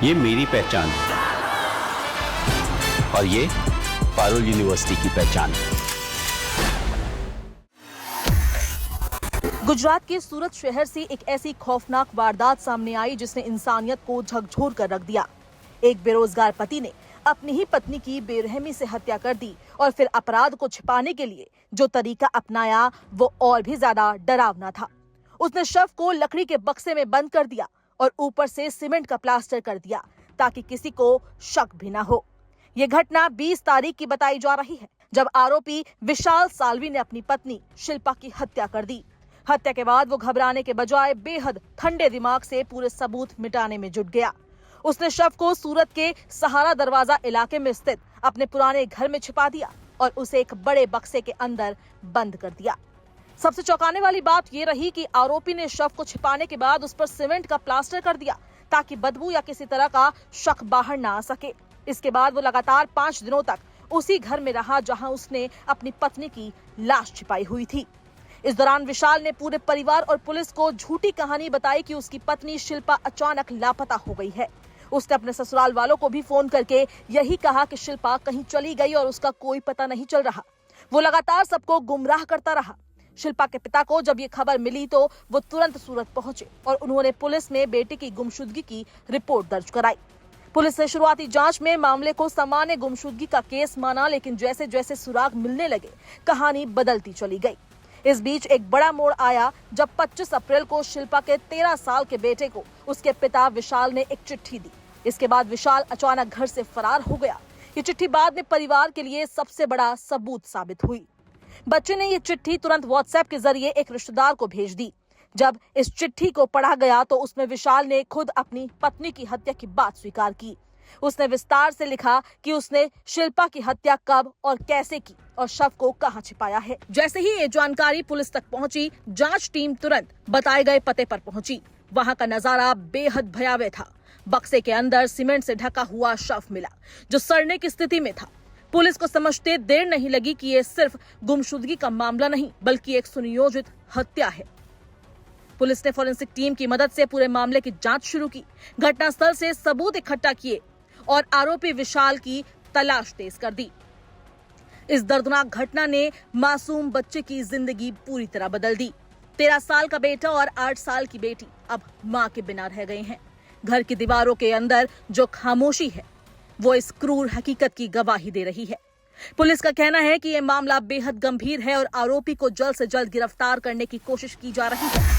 ये मेरी पहचान है और ये पारुल यूनिवर्सिटी की पहचान है। गुजरात के सूरत शहर से एक ऐसी खौफनाक वारदात सामने आई जिसने इंसानियत को झकझोर कर रख दिया। एक बेरोजगार पति ने अपनी ही पत्नी की बेरहमी से हत्या कर दी और फिर अपराध को छिपाने के लिए जो तरीका अपनाया वो और भी ज्यादा डरावना था। उसने शव को लकड़ी के बक्से में बंद कर दिया और ऊपर से सीमेंट का प्लास्टर कर दिया ताकि किसी को शक भी ना हो। ये घटना 20 तारीख की बताई जा रही है, जब आरोपी विशाल साल्वी ने अपनी पत्नी शिल्पा की हत्या कर दी। हत्या के बाद वो घबराने के बजाय बेहद ठंडे दिमाग से पूरे सबूत मिटाने में जुट गया। उसने शव को सूरत के सहारा दरवाजा इलाके में स्थित अपने पुराने घर में छिपा दिया और उसे एक बड़े बक्से के अंदर बंद कर दिया। सबसे चौंकाने वाली बात ये रही कि आरोपी ने शव को छिपाने के बाद उस पर सीमेंट का प्लास्टर कर दिया ताकि बदबू या किसी तरह का शक बाहर ना आ सके। इसके बाद वो लगातार 5 दिनों तक उसी घर में रहा जहां उसने अपनी पत्नी की लाश छिपाई हुई थी। इस दौरान विशाल ने पूरे परिवार और पुलिस को झूठी कहानी बताई कि उसकी पत्नी शिल्पा अचानक लापता हो गई है। उसने अपने ससुराल वालों को भी फोन करके यही कहा कि शिल्पा कहीं चली गई और उसका कोई पता नहीं चल रहा। वो लगातार सबको गुमराह करता रहा। शिल्पा के पिता को जब ये खबर मिली तो वो तुरंत सूरत पहुंचे और उन्होंने पुलिस में बेटे की गुमशुदगी की रिपोर्ट दर्ज कराई। पुलिस ने शुरुआती जांच में मामले को सामान्य गुमशुदगी का केस माना, लेकिन जैसे जैसे सुराग मिलने लगे कहानी बदलती चली गई। इस बीच एक बड़ा मोड़ आया जब 25 अप्रैल को शिल्पा के 13 साल के बेटे को उसके पिता विशाल ने एक चिट्ठी दी। इसके बाद विशाल अचानक घर से फरार हो गया। ये चिट्ठी बाद में परिवार के लिए सबसे बड़ा सबूत साबित हुई। बच्चे ने ये चिट्ठी तुरंत व्हाट्सएप के जरिए एक रिश्तेदार को भेज दी। जब इस चिट्ठी को पढ़ा गया तो उसमें विशाल ने खुद अपनी पत्नी की हत्या की बात स्वीकार की। उसने विस्तार से लिखा कि उसने शिल्पा की हत्या कब और कैसे की और शव को कहां छिपाया है। जैसे ही ये जानकारी पुलिस तक पहुंची, जांच टीम तुरंत बताए गए पते पर पहुंची। वहां का नजारा बेहद भयावह था। बक्से के अंदर सीमेंट से ढका हुआ शव मिला जो सड़ने की स्थिति में था। पुलिस को समझते देर नहीं लगी कि ये सिर्फ गुमशुदगी का मामला नहीं बल्कि एक सुनियोजित हत्या है। पुलिस ने फोरेंसिक टीम की मदद से पूरे मामले की जांच शुरू की, घटनास्थल से सबूत इकट्ठा किए और आरोपी विशाल की तलाश तेज कर दी। इस दर्दनाक घटना ने मासूम बच्चे की जिंदगी पूरी तरह बदल दी। 13 साल का बेटा और 8 साल की बेटी अब मां के बिना रह गए हैं। घर की दीवारों के अंदर जो खामोशी है वो इस क्रूर हकीकत की गवाही दे रही है। पुलिस का कहना है कि यह मामला बेहद गंभीर है और आरोपी को जल्द से जल्द गिरफ्तार करने की कोशिश की जा रही है।